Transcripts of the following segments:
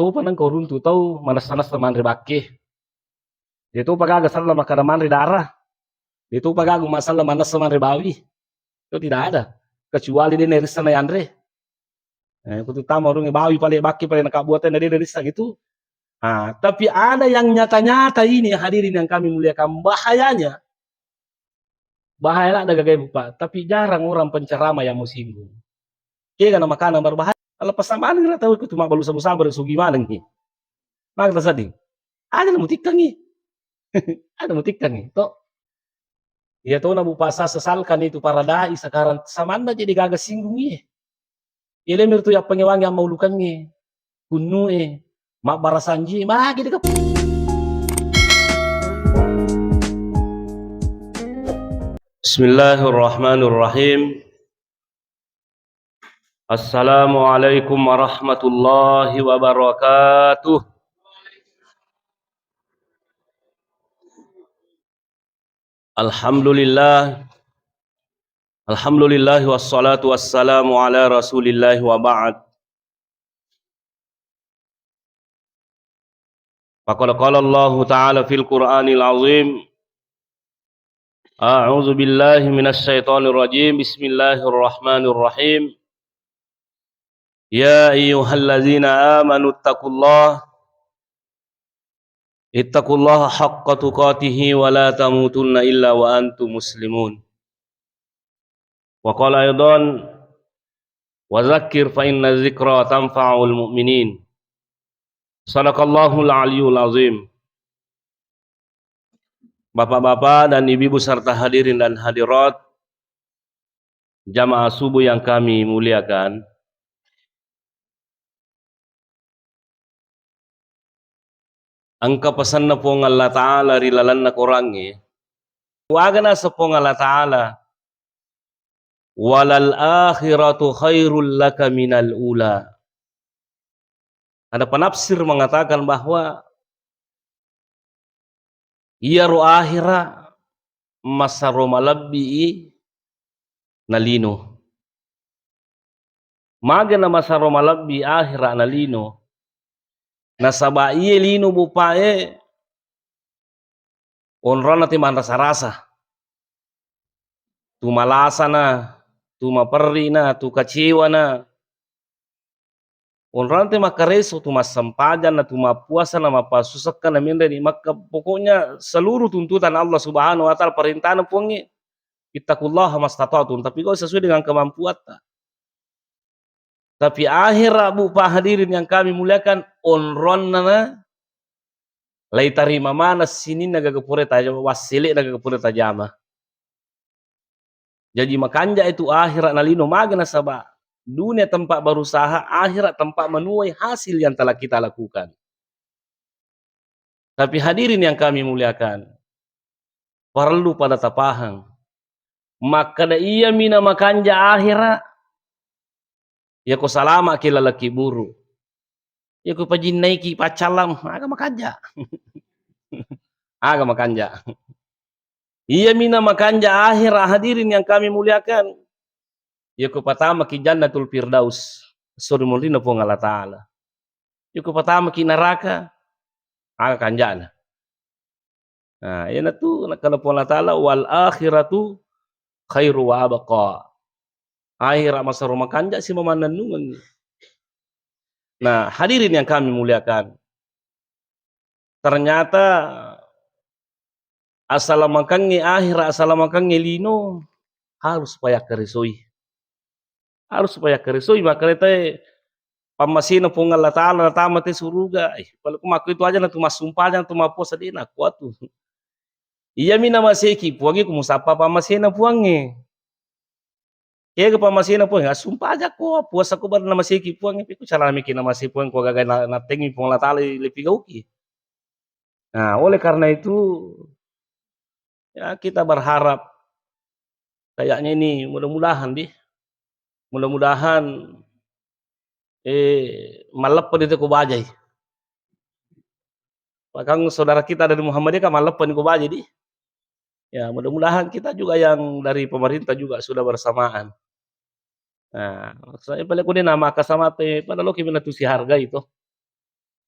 Itu panang kau runtu tahu manas-manas teman ribake. Itu pagaga salah makara man darah. Itu pagaga masalah manas teman ribawi. Itu tidak ada. Kecuali dia nerisa na Andre. Kutu tama orang bawi pale baki pale nakabuatan dari nerisa gitu. Tapi ada yang nyata-nyata ini hadirin yang kami muliakan bahayanya. Bahaya ada gagai bupa, tapi jarang orang penceramah yang mau singgung. Kaya kana makanan berbahaya. Kalau pasamaan kita tahu itu cuma balu sabu-sabu dan sugi mana nih. Maka kita sedih. Ada mau tikang nih. Ada mau tikang nih. Toh, ya toh nabu pasa sesalkan itu para dai sekarang samanda jadi gagas singgung nih. Ile mir tu ya pengewangi yang mau lukan nih. Kunu mak barasanji, mak gitu kan. Bismillahirrahmanirrahim. Assalamualaikum warahmatullahi wabarakatuh. Alhamdulillah. Alhamdulillah wassalatu wassalamu ala rasulillah wa ba'd. Faqala qala Allah ta'ala fil Qur'anil azim. A'udzu billahi minasy syaithanir rajim. Bismillahirrahmanirrahim. Ya ayyuhalladzina amanu ittaqullaha haqqa tuqatih wa la tamutunna illa wa antum muslimun. Wa qala aidan wa dzakkir fa inna dzikra tanfa'ul mu'minin. Shadaqallahul aliyyul azim. Bapak-bapak dan ibu-ibu serta hadirin dan hadirat jamaah subuh yang kami muliakan. Angka pesan na po ng Allah Ta'ala rilalan na kurangi. Huwaga na sa po ng Allah Ta'ala. Walal akhiratu khairul laka minal ula. Ada penafsir mengatakan bahwa iyaru akhira masaru malabbi nalino. Maga na masaru malabbi akhira nalino. Nasaba iye lino bupae onron nati man rasa-rasa. Tu malasa na, tu maperri na, tu kecewa na. Onron nati makareso, tu masampajan na, tu mapuasa na, mapasusakan na mindani. Maka pokoknya seluruh tuntutan Allah Subhanahu wa Ta'ala perintah na puangi. Ittaqullaha mastata'tum, tapi kau sesuai dengan kemampuan ta. Tapi akhir bupa hadirin yang kami muliakan onron na lai tarima mana sini nagagapure tajama wasile nagagapure tajama. Jadi makanya itu akhirat nalino magna saba. Dunia tempat berusaha, akhirat tempat menuai hasil yang telah kita lakukan. Tapi hadirin yang kami muliakan, perlu pada tapahang. Maka da iya mina makanja akhirat, ya ko salama kila laki buru. Ya ko pajinay ki pacalam, aga makanja. Aga makanja. Iya mina makanja akhir hadirin yang kami muliakan. Ya ko patama ki jannatul firdaus. Suri mulina po ng Allah Ta'ala. Ya ko patama ki neraka. Aga kanjana. Nah, yan na tu nakala po Allah Ta'ala wal akhiratu khairu wa abqa. Akhirat masa rumah kanja si mamananungan. Nah, hadirin yang kami muliakan. Ternyata asalamakannya akhirat, asalamakannya lino harus supaya kerisoi. Harus supaya kerisoi. Maka kita pamasina po ng Allah Ta'ala na tama te suruga. Kalau kumaku itu aja na tumasumpah dyan, tumaposa din. Aku atu. Iya mina maseki. Puangi kumusapa pamasina puangi. Kaya ka pamasina puangi. Sumpah aja ko. Puasa ko ba na maseki puangi. Piku cara mikin na maseki puangi. Kung gagay na tengi po ng Allah Ta'ala lipigauki. Nah, oleh karena itu ya kita berharap kayaknya ini mudah-mudahan malepan itu ko bajay. Bahkan saudara kita dari Muhammadiyah kan malepan ko bajay di. Ya, mudah-mudahan kita juga yang dari pemerintah juga sudah bersamaan. Nah, saya balik ko din na makasama te padalo kimi natusi harga itu.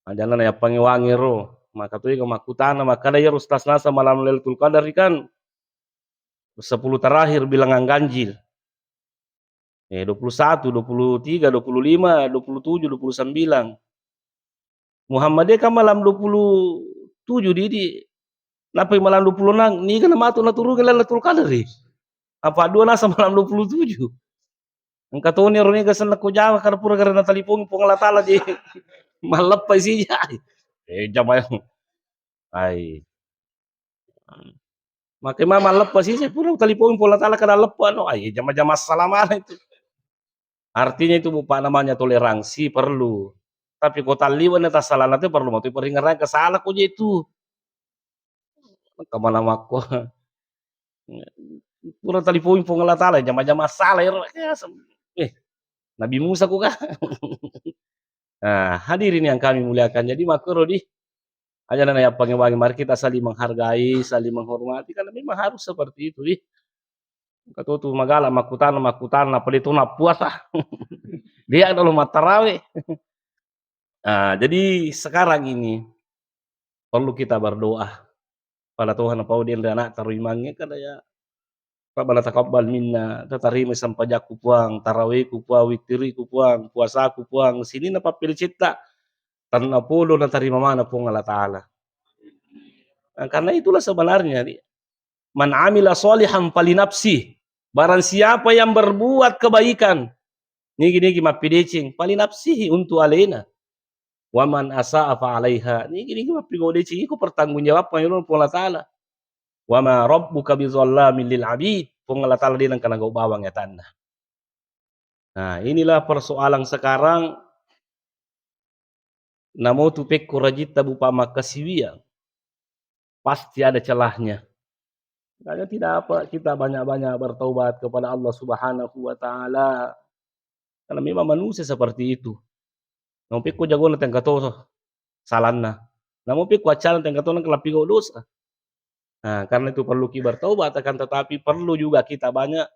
Ajana na ya pangiwangi ro. Maka tu ika makutana maka ya rustas nasa malam Lailatul Qadar ikan 10 terakhir bilangan ganjil. 21, 23, 25, 27, 29. Muhammadiyah kan malam 27 di napai malam 26 ni kan matu na turu ke Lailatul Qadar. Apa dua nasa malam 27. Ang katoni ron ni gasan ko jawa kada pura kada natalipong pangalatala di malapay siya. Jama ay. Makai mama lepas sih saya pura talipong pangalatala kada lepas no ay jama-jama salaman itu. Artinya itu bupa namanya toleransi perlu. Tapi kota liwan atas salah nanti perlu mau peringatkan kesalah kok itu. Kemana makko. Pura talipong pangalatala jama-jama salah ya. Nabi Musa kok kan. Nah, hadirin yang kami muliakan. Jadi makro di ajaran yang panggil-panggil mari kita saling menghargai, saling menghormati karena memang harus seperti itu di. Kata tu magala makutana pelito na puasa. Dia adalah matarawe. Nah, jadi sekarang ini perlu kita berdoa pada Tuhan apa dia anak tarimangnya kada ya Rabbana taqabbal minna tatarima sampajaku puang tarawih ku puang witiri ku puang puasa ku puang sini na papil cita tanna polo na tarima mana pung Allah Ta'ala. Nah, karena itulah sebenarnya man amila sholihan falinafsi, barang siapa yang berbuat kebaikan niki mapidecing falinafsihi untuk alena wa man asa'a fa alaiha niki mapigodecing iku pertanggung jawab pangilun pung Allah Ta'ala. Wa ma rabbuka bizallamin lil abid pung Allah Ta'ala dinang kana gau bawang ya tanah. Nah, inilah persoalan sekarang namo tu pekko rajita bupa makasiwia pasti ada celahnya. Makanya tidak apa kita banyak-banyak bertaubat kepada Allah Subhanahu wa Ta'ala. Karena memang manusia seperti itu. Namo pekko jago na tengkato salanna. Namo pekko acara tengkato na kelapigo dosa. Nah, karena itu perlu kita bertaubat akan tetapi perlu juga kita banyak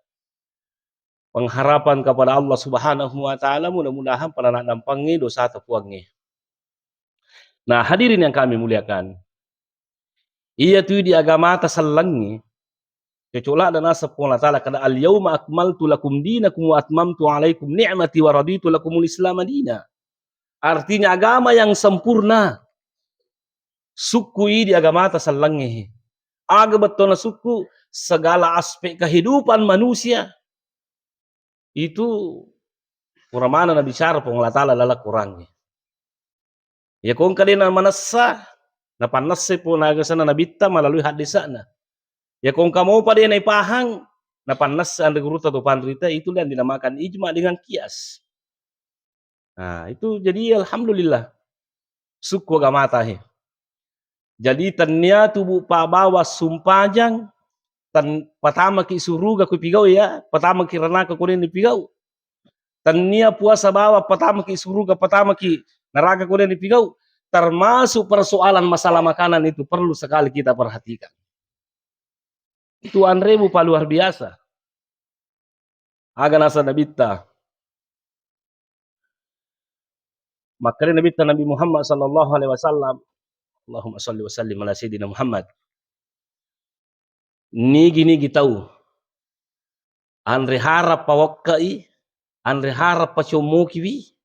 pengharapan kepada Allah Subhanahu wa Ta'ala, mudah-mudahan pada nak nampangi dosa terpuangi. Nah, hadirin yang kami muliakan. Iya tu di agama atas selangi. Kecuali dan asa Allah Ta'ala kada al-yauma akmaltu lakum dinakum wa atmamtu alaikum ni'mati wa raditu lakumul islam madina. Artinya agama yang sempurna. Suku di agama atas selangi. Aga betul suku segala aspek kehidupan manusia. Itu kurang mana na bicara pun Allah Ta'ala lala kurangnya. Ya kung kadina manasa na panase po na sana nabita melalui hadis sana. Ya kung kamu pada na ipahang na panasa ang guruta to panrita itu yang dinamakan ijma dengan kias. Nah, itu jadi alhamdulillah suku agama tahe. Jadi tanya tubuh pabawa sumpajang tan pertama ki suruga ku pigau ya, pertama ki ranaka kunin di pigau. Tania puasa bawa pertama ki suruga pertama ki neraka kunin di pigau. Termasuk persoalan masalah makanan itu perlu sekali kita perhatikan. Itu Andre bupa luar biasa. Aga nasa nabita. Makanya Nabi Muhammad sallallahu alaihi wasallam, Allahumma shalli wa sallim ala sayyidina Muhammad. Nigi tahu. Andre harap pawakkai, andre harap pacomokiwi,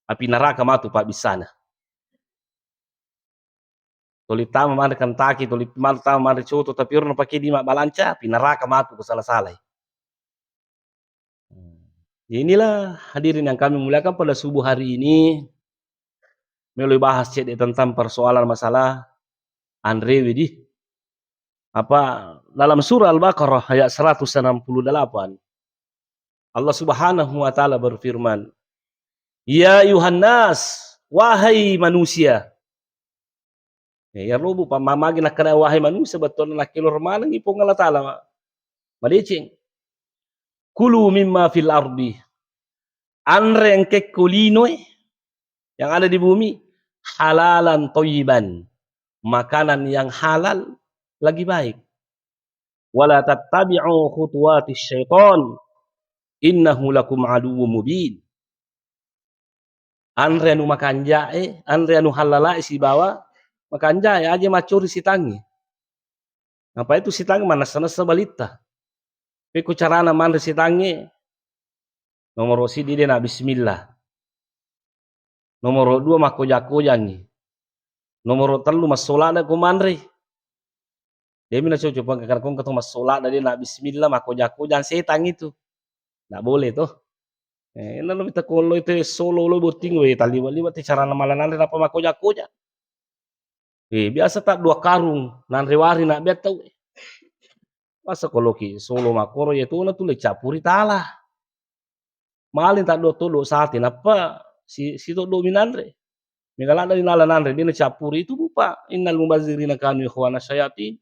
api neraka matu pak bisana. Tolitama mana kantaki, tolitama mana coto, tapi orang pakai di mak balanca, api neraka matu kesalah-salah. Inilah hadirin yang kami muliakan pada subuh hari ini. Melalui bahas tentang persoalan masalah Andre Widih. Apa dalam surah Al-Baqarah ayat 168 Allah Subhanahu wa Ta'ala berfirman, ya Yuhannas, wahai manusia. Ya robu pamamagi nak kena wahai manusia betul nak kilur malang ipong Allah Ta'ala malicing. Kulu mimma fil ardi, andre yang kekulinoy yang ada di bumi, halalan thayyiban, makanan yang halal lagi baik. Wala tattabi'u khutuwatis syaitan, innahu lakum aduwwum mubin. Andre anu makanjae, andre anu halalae si bawa makanjae aja macuri si tangi. Apa itu si tangi mana sana sebalita. Peku carana mandre si tangi, nomor si di na bismillah. Nomor 2 makoja-kojangi. Nomor 3 masolada ko mandre. Dia mina coba kakar kong ketemu masolada dia na bismillah makoja-kojan setang itu. Nggak boleh tuh. Ina lo bita kolo itu solo lo boting we taliwa-liwa ti carana malanandre napa makoja-koja. Biasa tak 2 karung nandre wari nak bet tau. Masa kalau ki solo makoro ya tuna tu le capuri tala. Malin tak do todo sate napa si todo minandre. Migalada di nala nandre dia capuri itu rupa innal mubazirina kanu ikhwana syayatin.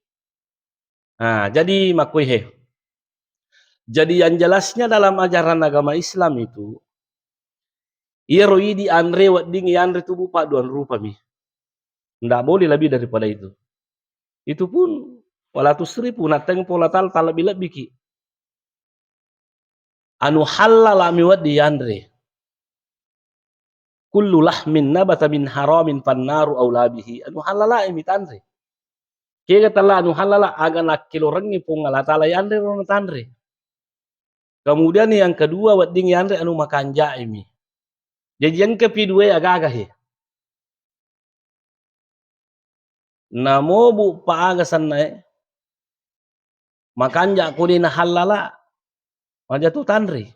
Nah, jadi makuihe. Jadi yang jelasnya dalam ajaran agama Islam itu iya roidi andre wading andre tu rupa dua rupa mi. Nggak boleh lebih daripada itu. Itu pun wala tusrifu nateng pola tal lebih ki. Anu halala mi wadi andre. Kullu lahmin nabata min haramin fannaru aula bihi. Anu halala mi tandre. Kaya tala anu halala aga nakilo rengi pungala tala yandre rono tandre. Kemudian yang kedua wading yandre anu makanja mi. Jadi yang kedua aga-aga he. Namo bu paaga sanna makanja kuni na halala anja tu tandre.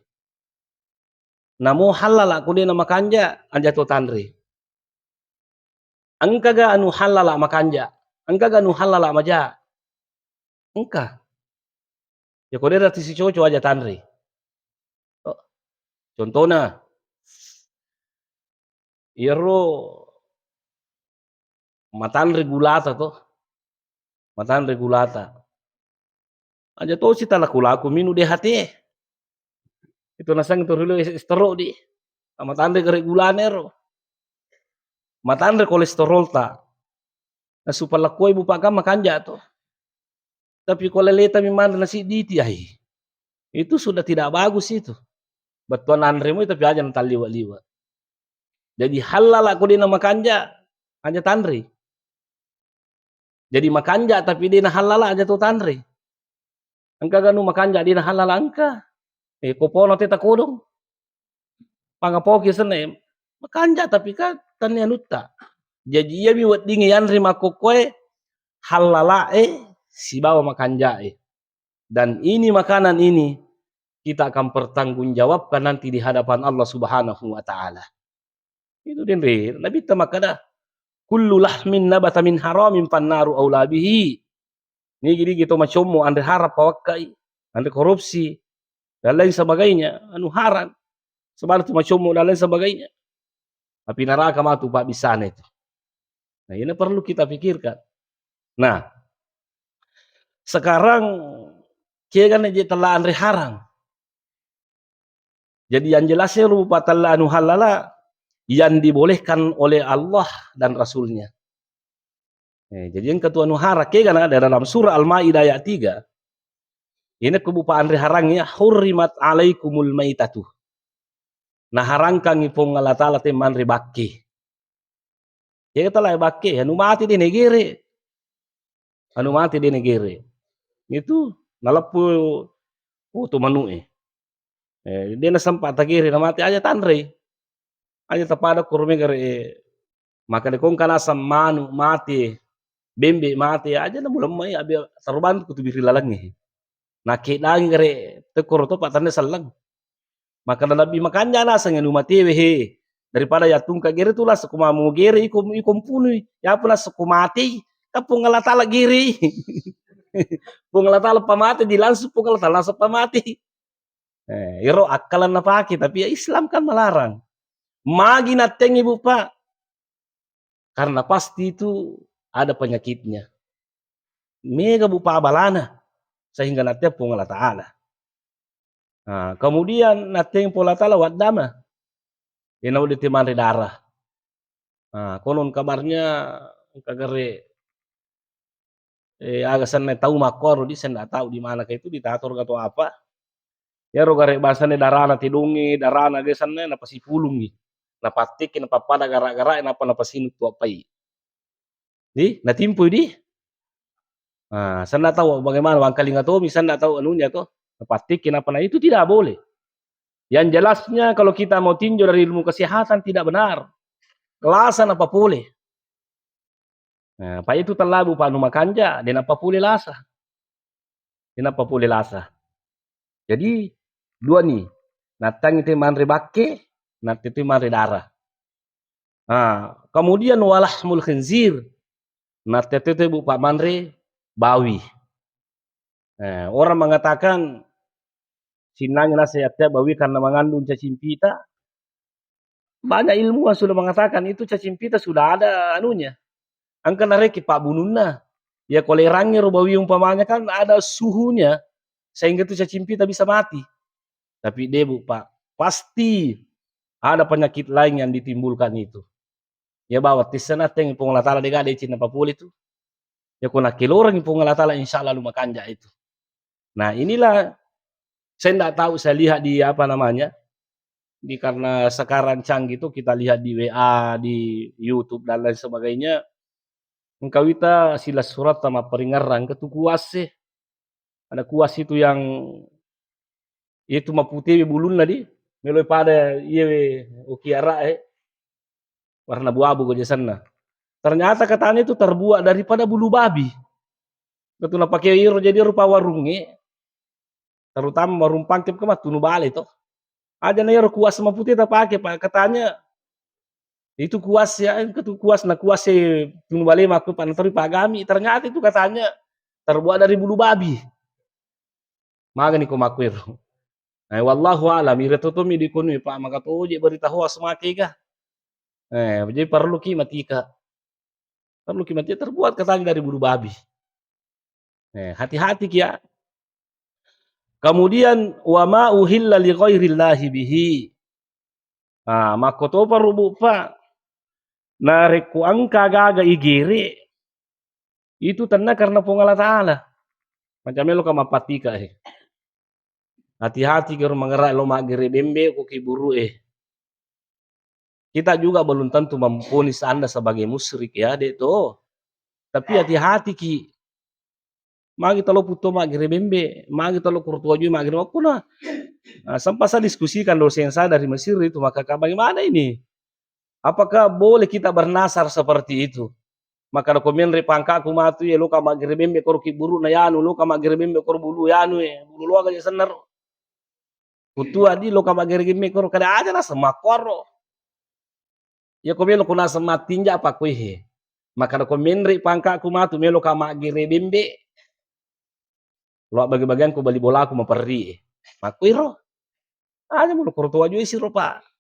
Namo halala kuni na makanja anja tu tandre. Angkaga anu halala makanja, angkaga anu halala maja. Engka. Ya kode rati si coco aja tandre. Oh, contohnya iro matan regulata toh. Matan regulata. Aja to si talaku minu de hati. Itu nasang itu dulu estero di. Matan regulanero. Matan kolesterol ta. Na supaya lakoi bupa ka makanja to. Tapi kalau leta memang nasi diti ai. Itu sudah tidak bagus itu. Betuan andre mo tapi aja nanti liwa-liwa. Jadi halal aku dina makanja aja tandri. Jadi makanja tapi dina halal aja tu tandri. Angka ganu makanja dina halal angka. Kopono teta kodong. Pangapoki sene makanja tapi ka tanya nutta. Jadi ia biwat dingi yandri makokoe halala si bawa makanja Dan ini makanan ini kita akan pertanggungjawabkan nanti di hadapan Allah Subhanahu wa taala. Itu denre, nabi tamakada kullu lahmin nabata min haramin fannaru aula bihi. Ini gini gitu macomo andre harap pawakai, andre korupsi dan lain sebagainya, anu haram. Sebarang macomo dan lain sebagainya. Tapi neraka matu pak bisana itu. Nah, ini perlu kita pikirkan. Nah, sekarang kia kan dia telah andre haram. Jadi yang jelasnya rupa telah anu halala yang dibolehkan oleh Allah dan Rasulnya. Jadi yang ketua nuhara kan ada dalam surah Al-Maidah ayat 3. Ini kebupa andre harangnya hurrimat alaikumul maitatu. Nah harangkan ipong Allah Ta'ala teman ribaki. Ya kita lah baki, anu mati di negeri. Anu mati di negeri. Itu nalapu tu manu dia na sempat tagiri na mati aja tandre. Aja tapada kurme gare maka de kong kana sam manu mati bembe mati aja na bulan mai abi sarban kutu biri lalangi na kedangi gare tekor to patane sallang maka na nabi makanya na sangen mati wehe daripada ya tungka gere tulah sekuma mu gere ikom punui ya pula sekumati tapung ngala tala giri pung ngala tala pamati dilangsung pung ngala tala pamati iro akalan na paki tapi ya Islam kan melarang. Magi nateng ibu pak. Karena pasti itu ada penyakitnya. Mega bupa abalana. Sehingga nateng pun Allah Ta'ala. Nah, kemudian nateng pun Allah Ta'ala wadama. Yang udah teman darah. Nah, konon kabarnya kagare agasan tahu makor di saya tahu di mana itu ditator atau apa. Ya rogare bahasane darana tidungi darana gesannya napa si pulung nih. na patiki na papada gara-gara napa na pasinu tu apai. Di, na timpu di. Saya nggak tahu bagaimana Bang Kalingatomi, saya nggak tahu anunya toh, na patiki napa na itu tidak boleh. Yang jelasnya kalau kita mau tinjau dari ilmu kesehatan tidak benar. Lasa napa boleh. Pak itu terlalu Pak anu makanja, dan apa boleh lasa. Dan apa boleh lasa. Jadi dua nih, natang itu manre bakke, nat itu manre darah. Kemudian walahmul khinzir, nat itu bupa manre bawi. Orang mengatakan sinangnya nasihatnya bawi karena mengandung cacing pita. Banyak ilmuwan sudah mengatakan itu cacing pita sudah ada anunya. Angka nareki Pak Bununa. Ya kolerangnya bawi umpamanya kan ada suhunya sehingga itu cacing pita bisa mati. Tapi debu Pak, pasti ada penyakit lain yang ditimbulkan itu. Ya bawa tisana teng pengolatala dega de Cina Papua itu. Ya kena kilorang pengolatala insyaallah lu makanja itu. Nah, inilah saya enggak tahu, saya lihat di apa namanya? Di karena sekarang canggih itu kita lihat di WA, di YouTube dan lain sebagainya. Engkau kita sila surat sama peringaran ketu kuase. Ada kuas itu yang itu maputih bulun di meloi pada iye ukiara warna abu-abu ke sana. Ternyata katanya itu terbuat daripada bulu babi. Betul na pakai iro jadi rupa warungnya. Terutama warung pangkep ke tunu bale toh. Ada na iro kuas maputih tak pakai Pak, katanya itu kuas ya, itu kuas na kuas tunu bale maku pantori pagami. Ternyata itu katanya terbuat dari bulu babi. Maga ni ko makwiro. Wallahu alam, ira to mi di kono Pak, maka to je berita hoax mati ka. Jadi perlu ki matika. Perlu ki mati terbuat katanya dari bulu babi. Hati-hati ya. Kemudian wa ma uhilla li ghairillahi bihi. Mako to parubu Pak. Nareku angka gaga igiri. Itu tanda karena pengala ta'ala. Macam lo kama patika Hati-hati kalau mengerak lo magere bembe ko kiburu Kita juga belum tentu memponis Anda sebagai musyrik ya, dek to. Tapi hati-hati ki. Magi talo puto magere bembe, magi talo kurtuaju magere wakuna. Sampai saya diskusikan dosen saya dari Mesir itu, maka bagaimana ini? Apakah boleh kita bernasar seperti itu? Maka komen repangka aku matu ya lo kama gerebembe kor kiburu na yanu lo kama gerebembe kor bulu yanu bulu lo aga senar. Kutua di lo kama gerebembe kor kada aja na semakoro. Ya komen lo kuna sematinja apa kuihe. Maka komen repangka aku matu melo kama gerebembe. Lo bagi-bagian ku bali bola aku memperri. Makuiro. Aja mau kurtua juga isi Pak.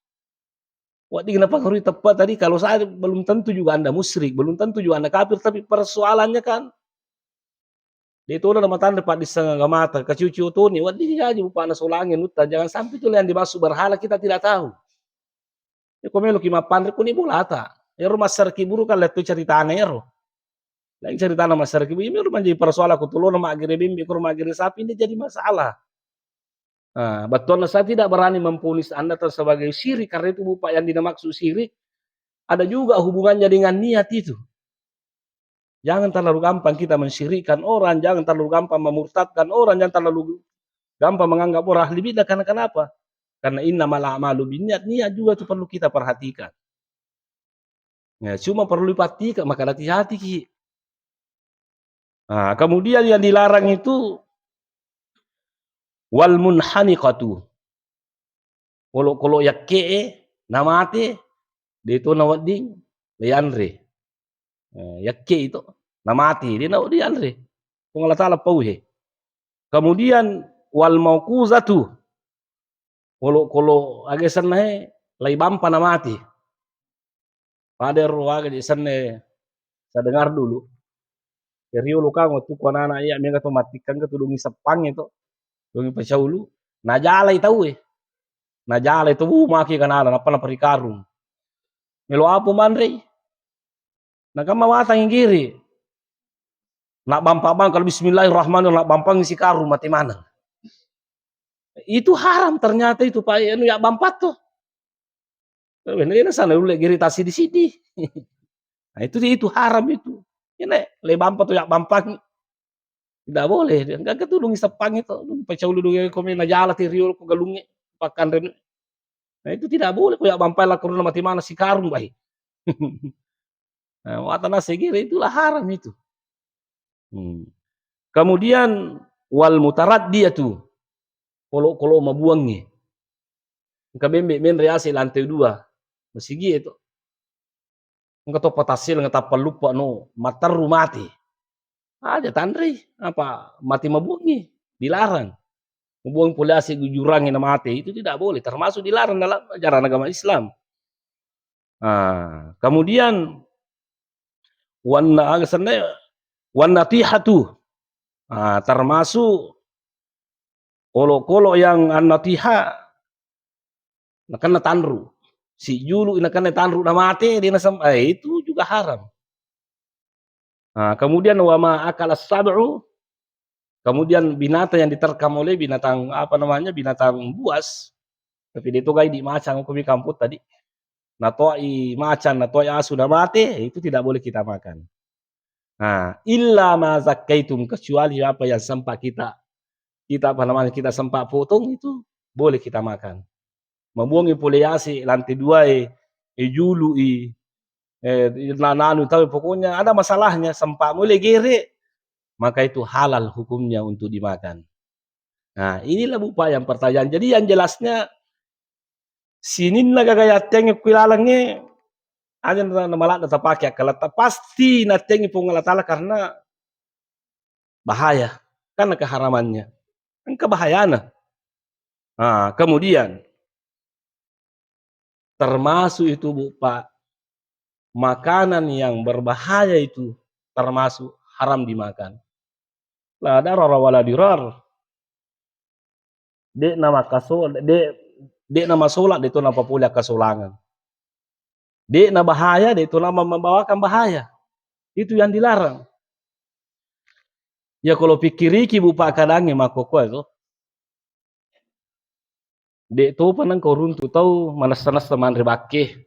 Wadi kenapa kau tepat tadi, kalau saya belum tentu juga Anda musyrik, belum tentu juga Anda kafir, tapi persoalannya kan di itu udah mata Anda Pak di setengah mata, kecucu tuh nih, wadi aja bupa Anda solangin, jangan sampai itu yang dimasuk berhala kita tidak tahu. Ya komelo kima pandre kuni bolata, ya rumah serki buru kan lihat tuh cerita aneh ero. Lain cerita nama serki buru, ini rumah jadi persoalan aku tuh nama agire bimbi, rumah agire sapi ini jadi masalah. Betul, saya tidak berani memponis Anda sebagai syirik karena itu bupa yang dimaksud syirik ada juga hubungannya dengan niat itu. Jangan terlalu gampang kita mensyirikkan orang, jangan terlalu gampang memurtadkan orang, jangan terlalu gampang menganggap orang ahli bidah. Karena kenapa? Karena innamal a'malu binniyat, niat juga itu perlu kita perhatikan. Ya, cuma perlu diperhatikan, maka hati-hati ki. Kemudian yang dilarang itu wal munhaniqatu. Kalau yakke namate dito nawading leandre. Yakke itu namati dia nak diandre. Kung Allah Ta'ala pauhe. Kemudian wal mauquzatu. Kalau agesan nahe lai bampa namati. Pada ruaga di sana saya dengar dulu. Rio luka waktu kuana ya menga to matikan ke tudungi sepang itu. Dungi pesaulu. Najala itu Najala itu maki kanala apa na perikarung. Melo apa mandre? Nakama matang yang kiri. Nak bampang kalau bismillahirrahmanirrahim nak bampang isi karung mati mana? Itu haram ternyata itu Pak ya bampat tuh. Ini sana dulu iritasi di sini. Nah itu haram itu. Ini le bampa tuh ya bampang. Tidak boleh. Enggak ketulung sepang itu. Pecah dulu kami najala ti riol ko galungi pakan ren. Nah itu tidak boleh. Ko ya bampai lah kuruna mati mana si karung bahi. Nah, watana segera itulah haram itu. Kemudian wal mutaraddiyatu. Kalau mabuangnya. Kabembe men reasi lantai 2. Masigi itu. Engkau to patasil ngata lupa no mataru mati. Ada tandri apa mati mabuangi dilarang. Membuang polisi jurang yang mati itu tidak boleh, termasuk dilarang dalam ajaran agama Islam. Nah, kemudian wanatihatu, termasuk kolo-kolo yang an-natiha nakana tanru. Si julu nakana tanru na mati dia itu juga haram. Nah, kemudian wama akala sab'u, kemudian binatang yang diterkam oleh binatang binatang buas. Tapi dia itu gai di macan kami kamput tadi. Natoi macan, natoi asu na mati, itu tidak boleh kita makan. Nah, illa ma zakkaitum, kecuali apa yang sempat kita kita sempat potong itu boleh kita makan. Membuangi poliasi lantai 2 julu nananu tahu pokoknya ada masalahnya sempat mulai gere, maka itu halal hukumnya untuk dimakan. Nah, inilah Bapak yang pertanyaan. Jadi yang jelasnya sinin nagagaya tengok kuilalangnya aja na malak na tapake akala pasti na tengi pungalatala karena bahaya, karena keharamannya. Kan kebahayaan. Nah, kemudian termasuk itu Bapak makanan yang berbahaya itu termasuk haram dimakan. La darara wala dirar. Dek nama solat itu nama pula kesolangan. Dek na bahaya itu nama membawakan bahaya. Itu yang dilarang. Ya kalau pikiriki Bapak kadangnya makoko itu. Dek tu panang koruntu tau manas-manas teman ribake.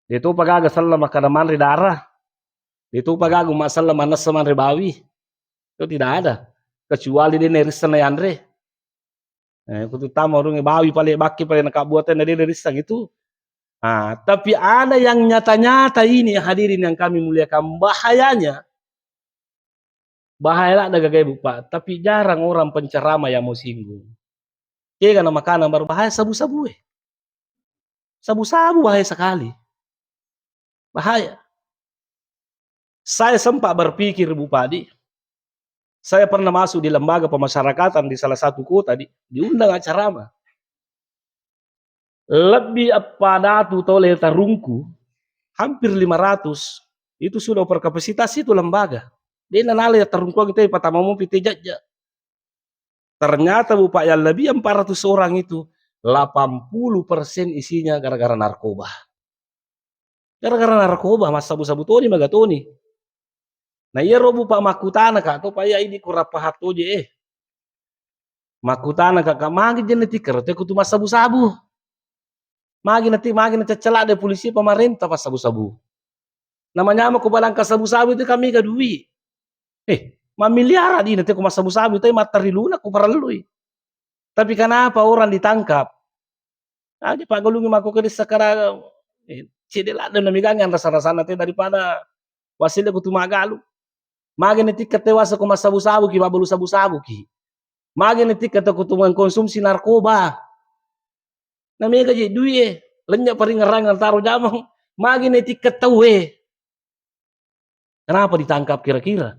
Dek tu pagaga salah makanaman darah. Dek tu pagaga masalah manas teman ribawi. Itu tidak ada. Kecuali dia nerisan na Andre. Kutu tama orang bawi paling baki paling nakabuatan dari nerisan itu. Tapi ada yang nyata-nyata ini hadirin yang kami muliakan bahayanya. Bahaya lah daga Bapak. Tapi jarang orang penceramah yang mau singgung. Karena makanan berbahaya sabu-sabu. Sabu-sabu bahaya sekali. Bahaya. Saya sempat berpikir Bupati. Saya pernah masuk di lembaga pemasyarakatan di salah satu kota diundang acara mah. Lebih pada tu toleh tarungku hampir 500 itu sudah overkapasitas itu lembaga. Dia nanale tarungku kita patamamu pite jajja. Ternyata Bapak yang lebih 400 orang itu 80% isinya gara-gara narkoba. Gara-gara narkoba mas sabu-sabu toni magatoni. Nah iya robu Pak makutana kak to paya ini kurapa hatu je makutana kak magi genetik kerete kutu mas sabu-sabu. Magi nanti celak de polisi pemerintah pas sabu-sabu. Namanya ko balang ka sabu-sabu itu kami ka duwi. Mamiliara di nanti ko mas sabu-sabu itu matariluna ko paralui. Tapi kenapa orang ditangkap? Di pagulungi mako ke sekarang cedela dan namigangan rasa-rasa nanti daripada wasile kutu magalu. Magi nanti ketewasa ko mas sabu-sabu ki babulu sabu-sabu ki. Magi nanti kata kutu mengkonsumsi narkoba. Namanya gaji duit lenyap paling ngerangan taruh jamang magi nanti ketahui. Kenapa ditangkap kira-kira?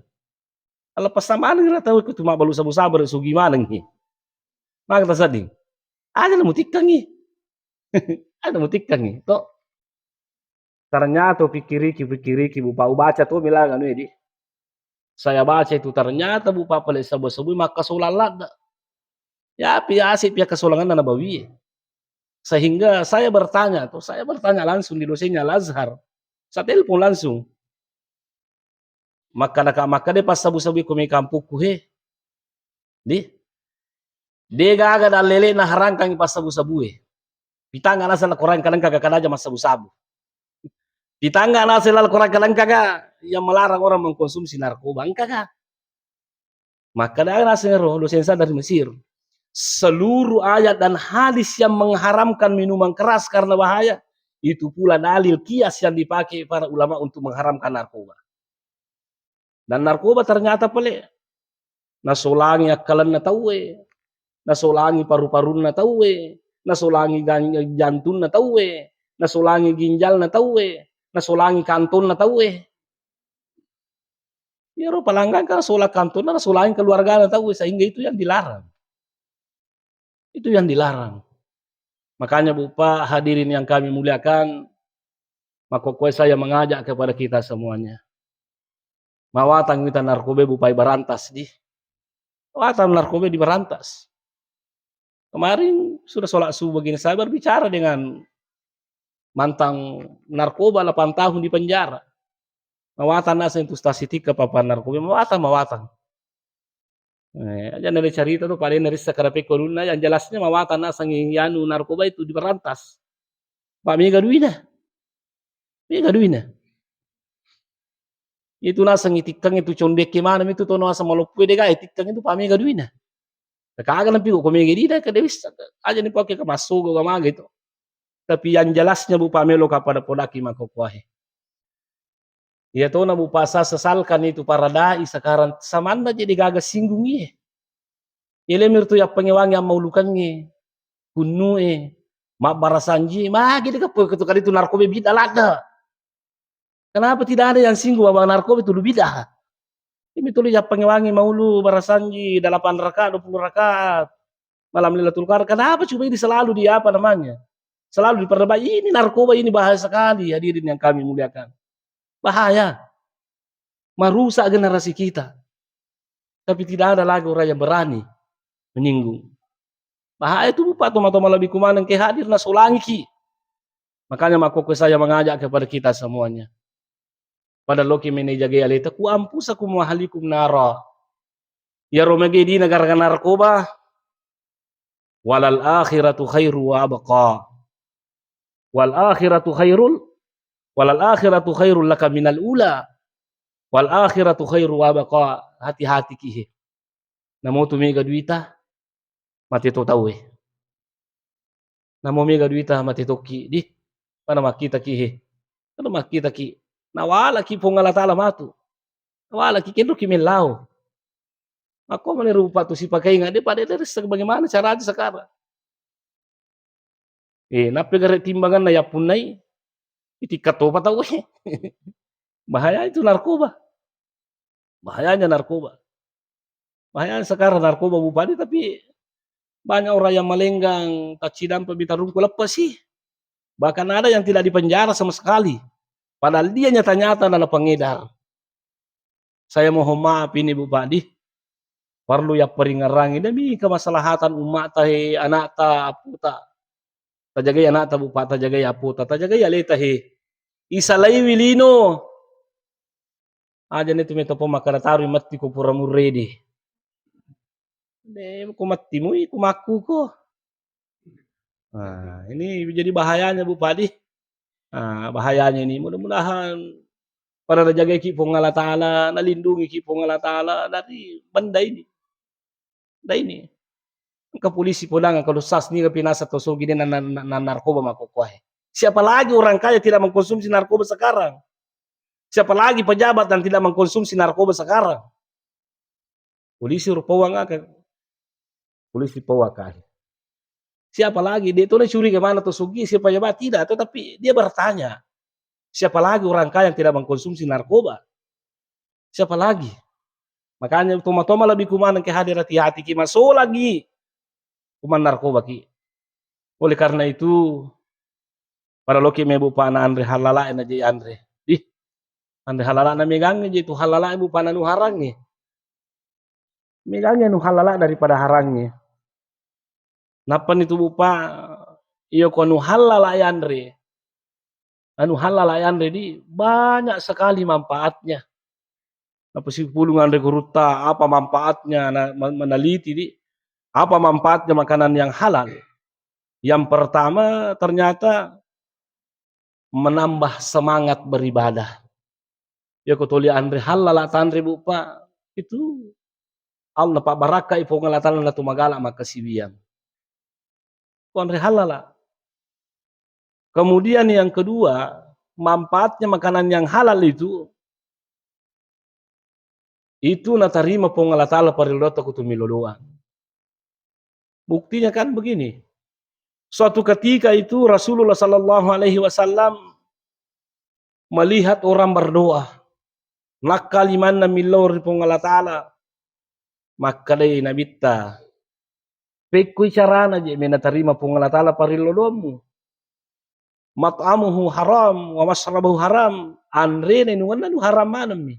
Kalau pasamaan kira tahu kutu mak balu sabu-sabu so gimana nih? Maka tersading. Ada mutikang nih. Ada mutikang nih. Toh ternyata pikiri Bapak baca tuh bilang anu ini. Saya baca itu ternyata Bapak pelek sabu-sabu maka solalat. Ya asip ya kesolangan dan bawi. Sehingga saya bertanya langsung di dosennya Al-Azhar. Saya telepon langsung. Maka dia pas sabu-sabu kumi kampuku dia gaga dan lele na harangkang pas sabu-sabu Pitanga na sala korang kadang kagak aja mas sabu-sabu. Pitanga na sala korang kadang kagak yang melarang orang mengkonsumsi narkoba, kagak. Maka ada nasinya roh dosensa dari Mesir. Seluruh ayat dan hadis yang mengharamkan minuman keras karena bahaya, itu pula dalil kias yang dipakai para ulama untuk mengharamkan narkoba. Dan narkoba ternyata pelik. Nasolangi akalan na tawe, nasolangi paru-paru na tawe, nasolangi jantung na tawe, nasolangi ginjal na tawe, nasolangi kanton na tawe. Ya roh palanggan kan solat kanton na nasolangi keluarga na tawe, sehingga itu yang dilarang. Itu yang dilarang. Makanya Bapak hadirin yang kami muliakan, maka saya mengajak kepada kita semuanya. Mawatang kita narkoba bupai barantas di. Mawatang narkoba di barantas. Kemarin sudah sholat subuh begini saya berbicara dengan mantan narkoba 8 tahun di penjara. Mawatang nasa itu stasi tika papa narkoba, mawatang. Aja dari cerita tuh pada dari sekarape koruna yang jelasnya mawatan nasa ngiyanu narkoba itu diberantas. Pak Mega Duina. Itu nasa ngitikang itu condek mana itu tuh nasa malupue dega itikang itu Pak Mega Duina. Kagak nampi kok Mega Dida ke Dewi aja nih pakai ke masuk ke maga itu. Tapi yang jelasnya Bu Pamelo kepada podaki makokuahe. Ya tuh na Bu Pasa sesalkan itu para dai sekarang samanda jadi gagas singgung ye. Ilemir tuh ya pengewangi yang mau lukannya. Kunu mak barasanji, mah gitu ketukar itu narkoba bidah ada. Kenapa tidak ada yang singgung bahwa narkoba itu bidah? Ini tuh ya pengewangi mau lu barasanji 8 rakaat 20 rakaat malam Lailatul Qadar. Kenapa cuma ini selalu di apa namanya? Selalu diperdebatkan ini narkoba ini bahaya sekali hadirin yang kami muliakan. Bahaya. Merusak generasi kita. Tapi tidak ada lagi orang yang berani menyinggung. Bahaya itu Bapak toma-toma lebih kumanang ke hadir na solangi ki. Makanya makoko saya mengajak kepada kita semuanya. Pada loki menejaga alita ku ampus aku muahalikum nara. Ya romege di negara narkoba walal akhiratu khairu wa abqa. Walal akhiratu khairul laka minal ula. Wal akhiratu khairu wa abqa. Hati-hati kihe. Namo tu mega duita mati to tahu Namo mega duita mati toki di mana makita kihe. Mana makita ki. Nawala ki pongala tala matu. Nawala ki kendo ki melau. Ako manirupa tu si pakai nggak dia pada dari bagaimana cara aja sekarang. Napegare timbangan na ya punai. Iti katopa tahu Bahaya itu narkoba. Bahayanya narkoba. Bahaya sekarang narkoba bupati tapi banyak orang yang melenggang tak cidam pebitarungku lepas sih. Bahkan ada yang tidak dipenjara sama sekali. Padahal dia nyata-nyata adalah pengedar. Saya mohon maaf ini Bupati. Perlu ya peringarangi demi kemaslahatan umat tahe anak ta aputa. Tajaga anak ta Bupati tajaga aputa tajaga leta he. Isalai wilino. Aja nih tuh metopo makara taruh mati ko pura muredi. Ko mati mu ko maku ko. Nah, ini jadi bahayanya Bupati. Nah, bahayanya ini mudah-mudahan para jaga ki Allah Ta'ala, nalindungi ki Allah Ta'ala dari benda ini. Nah ini. Ke polisi pulang kalau sas ni pinasa to so gini na narkoba makokuahe. Siapa lagi orang kaya tidak mengkonsumsi narkoba sekarang? Siapa lagi pejabat yang tidak mengkonsumsi narkoba sekarang? Polisi rupawang akan. Polisi pawakah. Siapa lagi? Dia itu curi kemana tuh sugi siapa pejabat tidak, tetapi dia bertanya. Siapa lagi orang kaya yang tidak mengkonsumsi narkoba? Siapa lagi? Makanya toma-toma lebih kumanang ke hadir hati-hati ki masuk lagi kuman narkoba ki. Oleh karena itu para loki mebu pana Andre halala na je Andre. Di Andre halala na megang je itu halala ibu pana nu harangnya. Megangnya nu halala daripada harangnya. Napan itu bupa iyo ko anu halala Andre. Anu halala Andre di banyak sekali manfaatnya. Apa sih pulungan reguruta apa manfaatnya meneliti di apa manfaatnya makanan yang halal. Yang pertama ternyata menambah semangat beribadah. Ya kutuli andre halala tandre bupa itu Allah pak baraka ipo ngalatalan la tumagala makasibian. Andre halala. Kemudian yang kedua, manfaatnya makanan yang halal itu natarima po ngalatala parilota kutumilodoan. Buktinya kan begini. Suatu ketika itu Rasulullah Sallallahu Alaihi Wasallam melihat orang berdoa. Nakaliman na milor po ngalatala. Maka day nabita. Pekui carana je menatarima po ngalatala parilodomu. Mat'amuhu haram wa masrabuhu haram. Andre na inuwan na haram manam ni.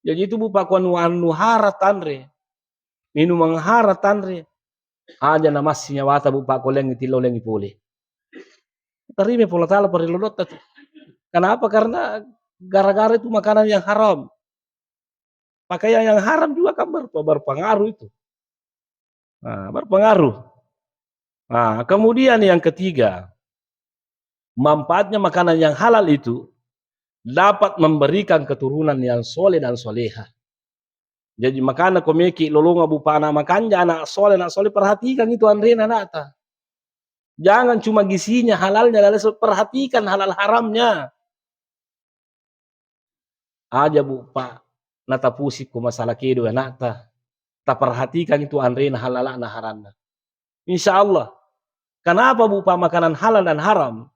Jadi itu bupa kuan anu harat andre. Minum ang harat andre. Aja na masnya wata bupa ko lengi tilo lengi puli. Tarime pola tala parilodot. Kenapa? Karena gara-gara itu makanan yang haram. Pakaian yang haram juga kan berpengaruh itu. Nah, berpengaruh. Nah, kemudian yang ketiga, manfaatnya makanan yang halal itu dapat memberikan keturunan yang soleh dan soleha. Jadi makanya komeki lolonga bupa anak makanja anak soleh perhatikan itu andrena nata. Jangan cuma gisinya halalnya, lalu perhatikan halal haramnya. Aja bupa nata pusik ku masalah kedo nata. Tak perhatikan itu andrena halala na haramna. Insya Allah. Kenapa bupa makanan halal dan haram?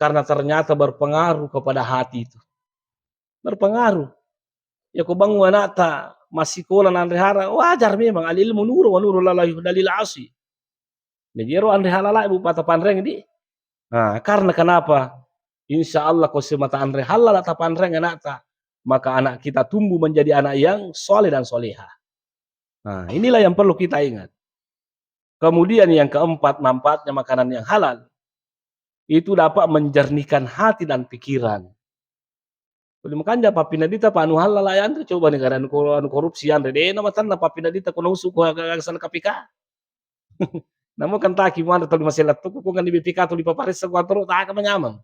Karena ternyata berpengaruh kepada hati itu. Berpengaruh. Ya kau bangun nata masih kolan andre hara wajar memang alil munuru wa nuru lalai dalil asi. Jadi ro andre halala ibu pata panreng di. Nah, karena kenapa? Insya Allah kau semata andre halal atau panreng nata, maka anak kita tumbuh menjadi anak yang soleh dan soleha. Nah, inilah yang perlu kita ingat. Kemudian yang keempat, manfaatnya makanan yang halal itu dapat menjernihkan hati dan pikiran. Kalau makan japa pinadita panu halal ayan tu coba negara anu korupsi andre de nama tan apa pinadita kono suku sana kapika. Namo kan taki mo tali maselat tu ko kan di BPK tu di paparesa ko atro ta ka manyamang.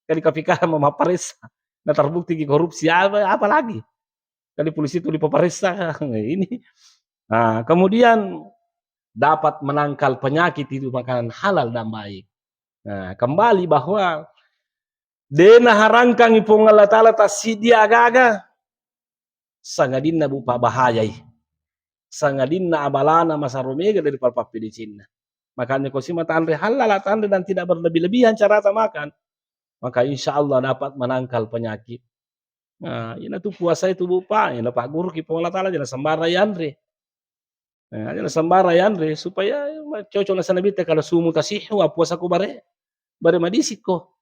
Kali kapika mo maparesa. Na terbukti korupsi apa lagi? Kali polisi tu di paparesa ini. Nah, kemudian dapat menangkal penyakit itu makanan halal dan baik. Nah, kembali bahwa dena harangkang ipong Allah Ta'ala tasidi agaga sangadinna bupa bahayai. Sangadinna abalana masa romega dari palpapi di Cina. Makanya kau simata andre halal andre dan tidak berlebih-lebihan cara makan. Maka insya Allah dapat menangkal penyakit. Nah, ini tuh puasa itu bupa. Ini Pak Guru ipong Allah Ta'ala jangan sembara andre. Nah, jangan sembara andre supaya cocok na sanabita kalau sumu tasihu puasa ko bare madisit ko.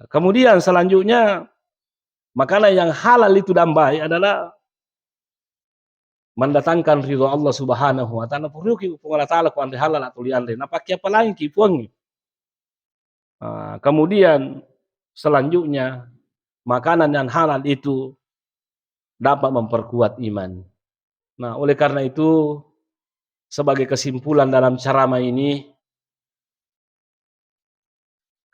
Kemudian selanjutnya makanan yang halal itu dan baik adalah mendatangkan ridho Allah Subhanahu wa taala. Puruki Allah taala ku andre halal atau liandre. Napaki apa lagi ki puangi. Kemudian selanjutnya makanan yang halal itu dapat memperkuat iman. Nah, oleh karena itu sebagai kesimpulan dalam ceramah ini,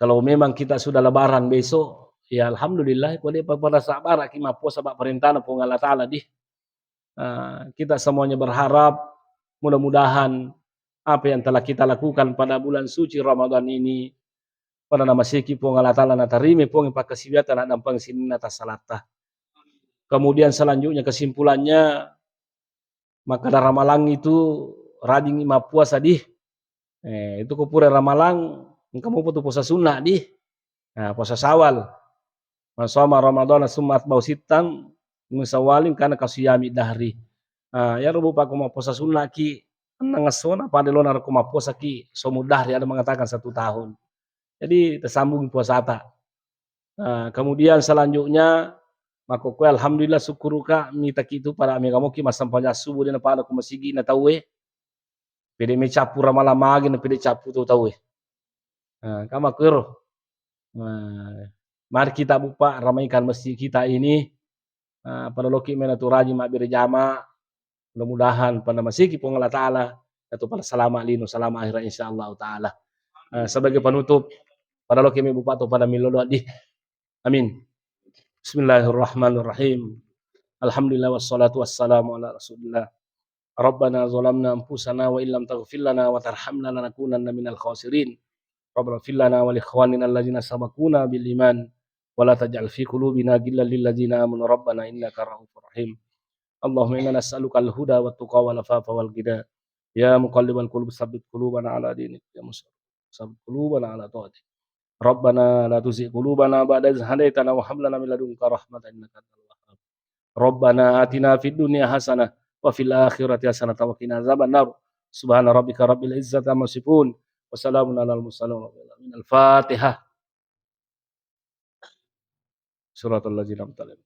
kalau memang kita sudah lebaran besok, ya alhamdulillah kode pada sabar akima puasa bak perintah na Allah taala di. Kita semuanya berharap mudah-mudahan apa yang telah kita lakukan pada bulan suci Ramadan ini pada nama seki pong Allah taala na tarime pong pakasibiatan dan pangsinin atas salata. Kemudian selanjutnya kesimpulannya maka ramalang itu rajin ima puasa di. Itu kupure ramalang kamu putu puasa sunnah di. Nah, puasa Syawal. Masama Ramadan summa atba'u sittan musawalin kana kasiyami dahri. Ya rubu pa kuma puasa sunnah ki nangasona pada lona kuma puasa ki somu dahri ada mengatakan 1 tahun. Jadi tersambung puasa ta. Kemudian selanjutnya maka ko alhamdulillah syukuruka mita kitu para amiga mo ki masampanya subuh dina pada ko masigi na tawe. Pede me capu ramalamagi na pede capu tu tawe. Kama kero. Mari kita bupa ramaikan masjid kita ini pada loki mena tu rajin mak berjamaah. Mudah-mudahan pada masjid pong Allah taala atau pada selama lino selama akhirat insyaallah taala. Sebagai penutup pada lo kami bupato pada milolo di. Amin. Bismillahirrahmanirrahim. Alhamdulillah wassalatu wassalamu ala Rasulillah. Rabbana zalamna anfusana wa illam taghfir lana wa tarhamna lanakunanna minal khasirin. Rabbana ighfir lana wa li ikhwanina alladzina sabaquna bil iman wa la taj'al fi qulubina ghillan lil ladzina amanu rabbana innaka ra'ufur rahim. Allahumma inna nas'aluka al-huda wat tuqa wal afafa wal ghina. Ya muqallibal qulub tsabbit qulubana ala dinik. Ya musabbitu qulubana ala ta'atik. Rabbana la tuzigh qulubana ba'da idh hadaitana wa hab lana min ladunka rahmatan innaka antal wahhab. Rabbana atina fid dunya hasanah wa fil akhirati hasanah wa qina adzabannar. Subhana rabbika rabbil izzati amma yasifun wa salamun alal mursalin. Al-Fatihah. Suratul ladzina an'amta alaihim.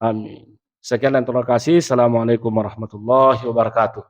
Amin. Sekian dan terima kasih. Assalamualaikum warahmatullahi wabarakatuh.